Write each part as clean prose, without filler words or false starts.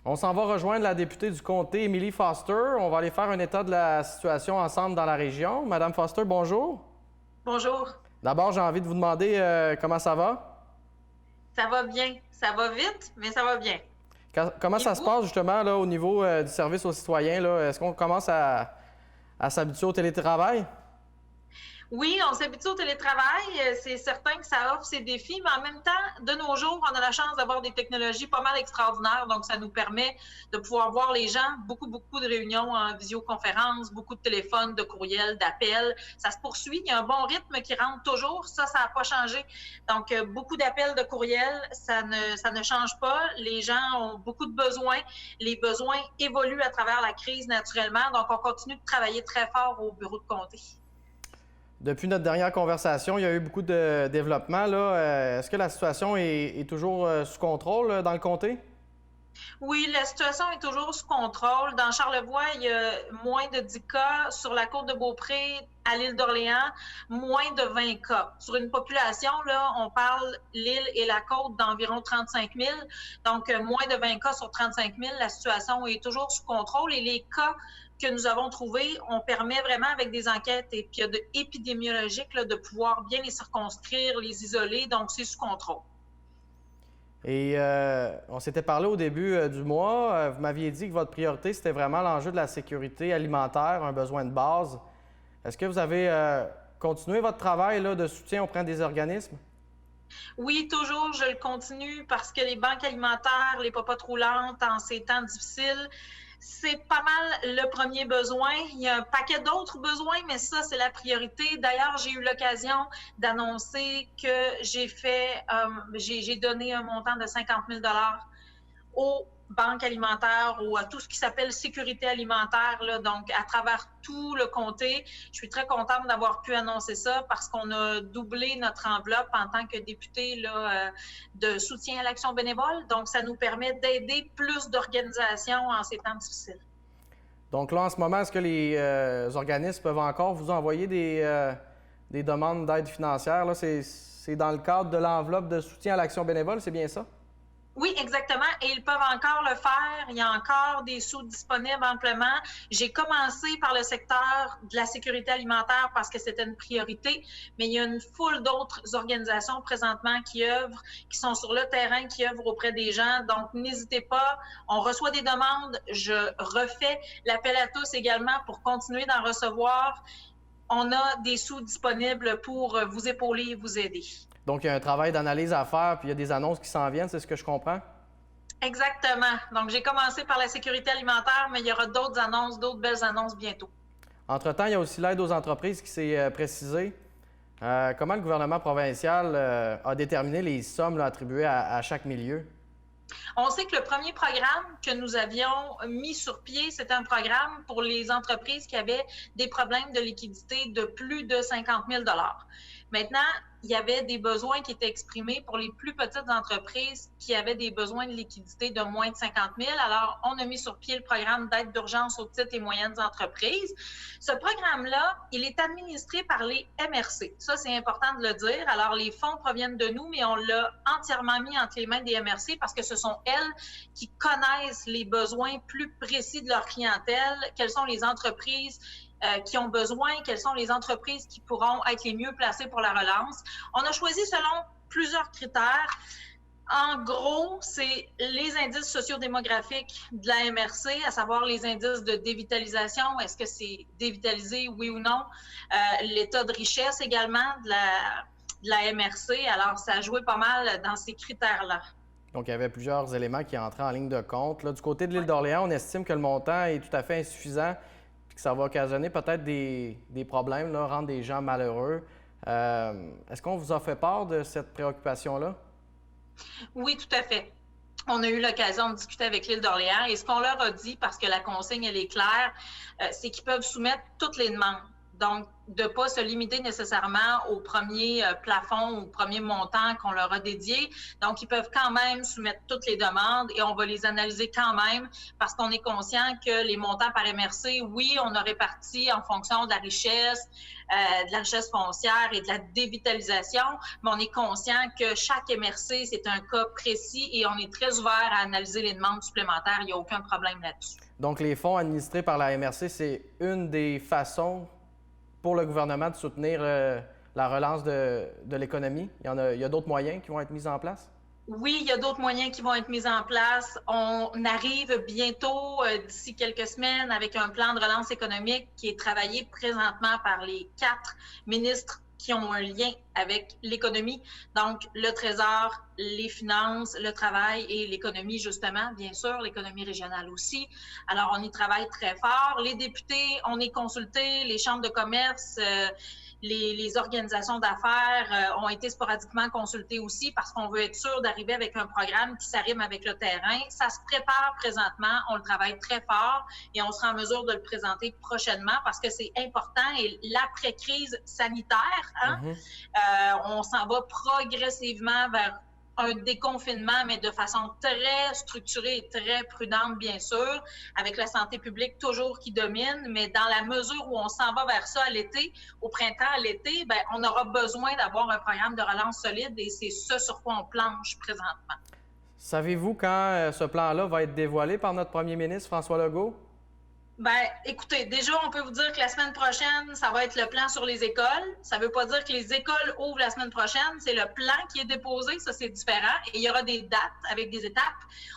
On s'en va rejoindre la députée du comté, Emily Foster. On va aller faire un état de la situation ensemble dans la région. Madame Foster, bonjour. Bonjour. D'abord, j'ai envie de vous demander comment ça va. Ça va bien. Ça va vite, mais ça va bien. Comment Et ça se vous? passe justement là, au niveau du service aux citoyens, là? Est-ce qu'on commence à s'habituer au télétravail? Oui, on s'habitue au télétravail. C'est certain que ça offre ses défis, mais en même temps, de nos jours, on a la chance d'avoir des technologies pas mal extraordinaires. Donc, ça nous permet de pouvoir voir les gens, beaucoup de réunions en visioconférence, beaucoup de téléphones, de courriels, d'appels. Ça se poursuit. Il y a un bon rythme qui rentre toujours. Ça n'a pas changé. Donc, beaucoup d'appels, de courriels, ça ne change pas. Les gens ont beaucoup de besoins. Les besoins évoluent à travers la crise naturellement. Donc, on continue de travailler très fort au bureau de comté. Depuis notre dernière conversation, il y a eu beaucoup de développement, là. Est-ce que la situation est toujours sous contrôle dans le comté? Oui, la situation est toujours sous contrôle. Dans Charlevoix, il y a moins de 10 cas. Sur la côte de Beaupré, à l'île d'Orléans, moins de 20 cas. Sur une population, là, on parle l'île et la côte d'environ 35 000. Donc, moins de 20 cas sur 35 000. La situation est toujours sous contrôle et les cas que nous avons trouvés, on permet vraiment avec des enquêtes épidémiologiques là, de pouvoir bien les circonscrire, les isoler. Donc, c'est sous contrôle. Et on s'était parlé au début du mois. Vous m'aviez dit que votre priorité, c'était vraiment l'enjeu de la sécurité alimentaire, un besoin de base. Est-ce que vous avez continué votre travail là, de soutien auprès des organismes? Oui, toujours, je le continue parce que les banques alimentaires, les popotes roulantes en ces temps difficiles, c'est pas mal le premier besoin. Il y a un paquet d'autres besoins, mais ça, c'est la priorité. D'ailleurs, j'ai eu l'occasion d'annoncer que j'ai donné un montant de 50 000 aux banques alimentaires ou à tout ce qui s'appelle sécurité alimentaire, là, donc à travers tout le comté. Je suis très contente d'avoir pu annoncer ça parce qu'on a doublé notre enveloppe en tant que député là, de soutien à l'action bénévole. Donc, ça nous permet d'aider plus d'organisations en ces temps difficiles. Donc là, en ce moment, est-ce que les organismes peuvent encore vous envoyer des demandes d'aide financière? Là, c'est dans le cadre de l'enveloppe de soutien à l'action bénévole, c'est bien ça? Oui, exactement. Et ils peuvent encore le faire. Il y a encore des sous disponibles amplement. J'ai commencé par le secteur de la sécurité alimentaire parce que c'était une priorité, mais il y a une foule d'autres organisations présentement qui œuvrent, qui sont sur le terrain, qui œuvrent auprès des gens. Donc, n'hésitez pas. On reçoit des demandes. Je refais l'appel à tous également pour continuer d'en recevoir. On a des sous disponibles pour vous épauler et vous aider. Donc, il y a un travail d'analyse à faire, puis il y a des annonces qui s'en viennent, c'est ce que je comprends? Exactement. Donc, j'ai commencé par la sécurité alimentaire, mais il y aura d'autres annonces, d'autres belles annonces bientôt. Entre-temps, il y a aussi l'aide aux entreprises qui s'est précisée. Comment le gouvernement provincial a déterminé les sommes là, attribuées à chaque milieu? On sait que le premier programme que nous avions mis sur pied, c'était un programme pour les entreprises qui avaient des problèmes de liquidité de plus de 50 000 Maintenant, il y avait des besoins qui étaient exprimés pour les plus petites entreprises qui avaient des besoins de liquidité de moins de 50 000. Alors, on a mis sur pied le programme d'aide d'urgence aux petites et moyennes entreprises. Ce programme-là, il est administré par les MRC. Ça, c'est important de le dire. Alors, les fonds proviennent de nous, mais on l'a entièrement mis entre les mains des MRC parce que ce sont elles qui connaissent les besoins plus précis de leur clientèle, quelles sont les entreprises qui ont besoin, quelles sont les entreprises qui pourront être les mieux placées pour la relance. On a choisi selon plusieurs critères. En gros, c'est les indices sociodémographiques de la MRC, à savoir les indices de dévitalisation. Est-ce que c'est dévitalisé, oui ou non? L'état de richesse également de la MRC. Alors, ça a joué pas mal dans ces critères-là. Donc, il y avait plusieurs éléments qui entraient en ligne de compte. Là, du côté de l'île d'Orléans, on estime que le montant est tout à fait insuffisant et que ça va occasionner peut-être des problèmes, là, rendre des gens malheureux. Est-ce qu'on vous a fait part de cette préoccupation-là? Oui, tout à fait. On a eu l'occasion de discuter avec l'île d'Orléans et ce qu'on leur a dit, parce que la consigne, elle est claire, c'est qu'ils peuvent soumettre toutes les demandes. Donc, de ne pas se limiter nécessairement au premier plafond, au premier montant qu'on leur a dédié. Donc, ils peuvent quand même soumettre toutes les demandes et on va les analyser quand même parce qu'on est conscient que les montants par MRC, oui, on a réparti en fonction de la richesse foncière et de la dévitalisation, mais on est conscient que chaque MRC, c'est un cas précis et on est très ouvert à analyser les demandes supplémentaires. Il n'y a aucun problème là-dessus. Donc, les fonds administrés par la MRC, c'est une des façons pour le gouvernement de soutenir la relance de l'économie? Il y a d'autres moyens qui vont être mis en place? Oui, il y a d'autres moyens qui vont être mis en place. On arrive bientôt, d'ici quelques semaines, avec un plan de relance économique qui est travaillé présentement par les 4 ministres qui ont un lien avec l'économie. Donc, le Trésor, les finances, le travail et l'économie, justement, bien sûr, l'économie régionale aussi. Alors, on y travaille très fort. Les députés, on est consultés, les chambres de commerce, les organisations d'affaires ont été sporadiquement consultées aussi parce qu'on veut être sûr d'arriver avec un programme qui s'arrime avec le terrain. Ça se prépare présentement, on le travaille très fort et on sera en mesure de le présenter prochainement parce que c'est important et l'après-crise sanitaire, on s'en va progressivement vers un déconfinement, mais de façon très structurée et très prudente, bien sûr, avec la santé publique toujours qui domine, mais dans la mesure où on s'en va vers ça à l'été, au printemps, à l'été, bien, on aura besoin d'avoir un programme de relance solide et c'est ce sur quoi on planche présentement. Savez-vous quand ce plan-là va être dévoilé par notre premier ministre, François Legault? Ben, écoutez, déjà, on peut vous dire que la semaine prochaine, ça va être le plan sur les écoles. Ça ne veut pas dire que les écoles ouvrent la semaine prochaine. C'est le plan qui est déposé. Ça, c'est différent. Et il y aura des dates avec des étapes.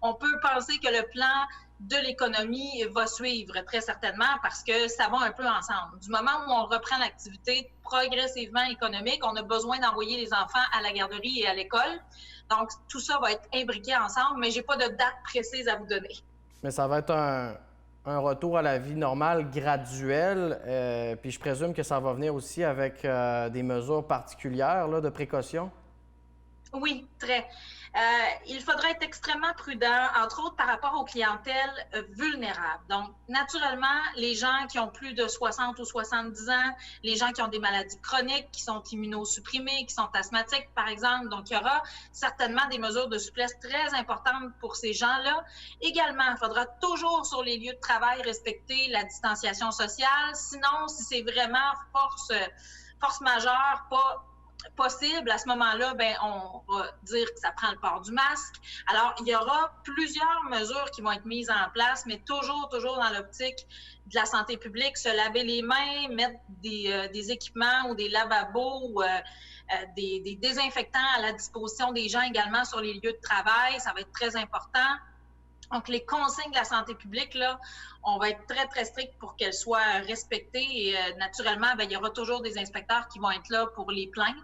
On peut penser que le plan de l'économie va suivre très certainement parce que ça va un peu ensemble. Du moment où on reprend l'activité progressivement économique, on a besoin d'envoyer les enfants à la garderie et à l'école. Donc, tout ça va être imbriqué ensemble, mais je n'ai pas de date précise à vous donner. Mais ça va être un retour à la vie normale graduel, puis je présume que ça va venir aussi avec des mesures particulières là, de précaution? Oui, très. Il faudra être extrêmement prudent, entre autres par rapport aux clientèles vulnérables. Donc, naturellement, les gens qui ont plus de 60 ou 70 ans, les gens qui ont des maladies chroniques, qui sont immunosupprimés, qui sont asthmatiques, par exemple. Donc, il y aura certainement des mesures de souplesse très importantes pour ces gens-là. Également, il faudra toujours sur les lieux de travail respecter la distanciation sociale. Sinon, si c'est vraiment force majeure, pas possible, à ce moment-là, ben, on va dire que ça prend le port du masque. Alors, il y aura plusieurs mesures qui vont être mises en place, mais toujours dans l'optique de la santé publique, se laver les mains, mettre des équipements ou des lavabos ou des désinfectants à la disposition des gens également sur les lieux de travail. Ça va être très important. Donc, les consignes de la santé publique, là, on va être très, très strict pour qu'elles soient respectées. Et naturellement, bien, il y aura toujours des inspecteurs qui vont être là pour les plaintes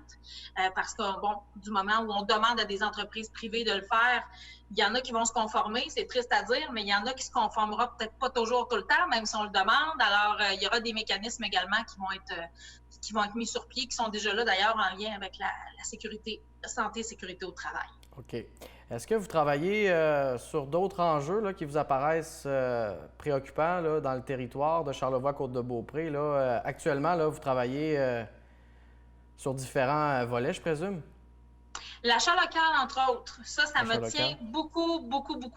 parce que, bon, du moment où on demande à des entreprises privées de le faire, il y en a qui vont se conformer, c'est triste à dire, mais il y en a qui se conformeront peut-être pas toujours tout le temps, même si on le demande. Alors, il y aura des mécanismes également qui vont être mis sur pied, qui sont déjà là d'ailleurs en lien avec la sécurité, la santé et sécurité au travail. OK. Est-ce que vous travaillez sur d'autres enjeux là, qui vous apparaissent préoccupants là, dans le territoire de Charlevoix-Côte-de-Beaupré? Actuellement, là, vous travaillez sur différents volets, je présume? L'achat local, entre autres, ça me tient beaucoup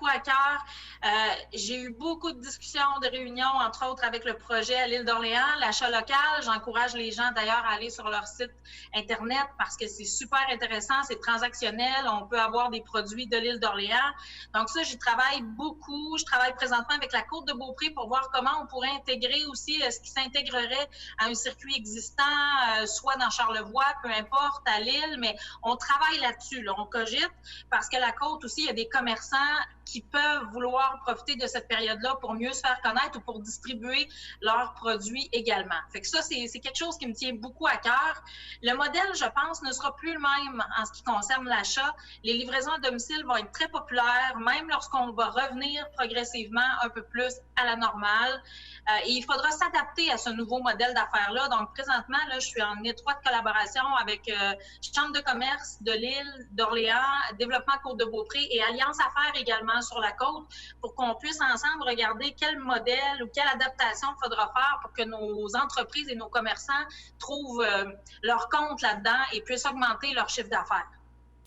à cœur. J'ai eu beaucoup de discussions, de réunions, entre autres avec le projet à l'île d'Orléans. L'achat local, j'encourage les gens d'ailleurs à aller sur leur site Internet parce que c'est super intéressant, c'est transactionnel, on peut avoir des produits de l'île d'Orléans. Donc ça, j'y travaille beaucoup. Je travaille présentement avec la Côte-de-Beaupré pour voir comment on pourrait intégrer aussi ce qui s'intégrerait à un circuit existant, soit dans Charlevoix, peu importe, à Lille, mais on travaille là-dessus, là, on cogite, parce que la côte aussi, il y a des commerçants qui peuvent vouloir profiter de cette période-là pour mieux se faire connaître ou pour distribuer leurs produits également. Fait que ça, c'est quelque chose qui me tient beaucoup à cœur. Le modèle, je pense, ne sera plus le même en ce qui concerne l'achat. Les livraisons à domicile vont être très populaires, même lorsqu'on va revenir progressivement un peu plus à la normale. Et il faudra s'adapter à ce nouveau modèle d'affaires-là. Donc, présentement, là, je suis en étroite collaboration avec Chambre de commerce de l'île d'Orléans, Développement Côte-de-Beaupré et Alliance Affaires également sur la côte pour qu'on puisse ensemble regarder quel modèle ou quelle adaptation il faudra faire pour que nos entreprises et nos commerçants trouvent leur compte là-dedans et puissent augmenter leur chiffre d'affaires.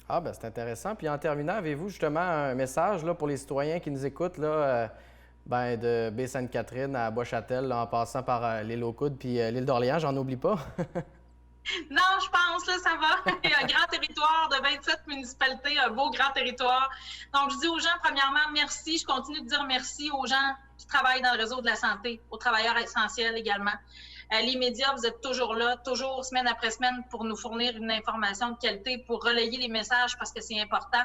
Ah, ben c'est intéressant. Puis en terminant, avez-vous justement un message là, pour les citoyens qui nous écoutent là, de Baie-Sainte-Catherine à Bois-Châtel, en passant par l'île aux Coudes puis l'île d'Orléans, j'en oublie pas? Non, je pense, là, ça va. Il y a un grand territoire de 27 municipalités, un beau grand territoire. Donc, je dis aux gens, premièrement, merci. Je continue de dire merci aux gens qui travaillent dans le réseau de la santé, aux travailleurs essentiels également. Les médias, vous êtes toujours là, toujours semaine après semaine pour nous fournir une information de qualité, pour relayer les messages parce que c'est important.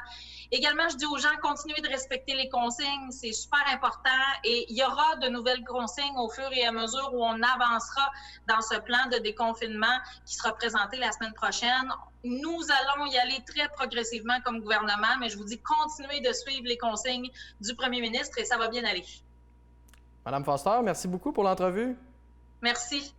Également, je dis aux gens, continuez de respecter les consignes, c'est super important et il y aura de nouvelles consignes au fur et à mesure où on avancera dans ce plan de déconfinement qui sera présenté la semaine prochaine. Nous allons y aller très progressivement comme gouvernement, mais je vous dis, continuez de suivre les consignes du premier ministre et ça va bien aller. Madame Foster, merci beaucoup pour l'entrevue. Merci.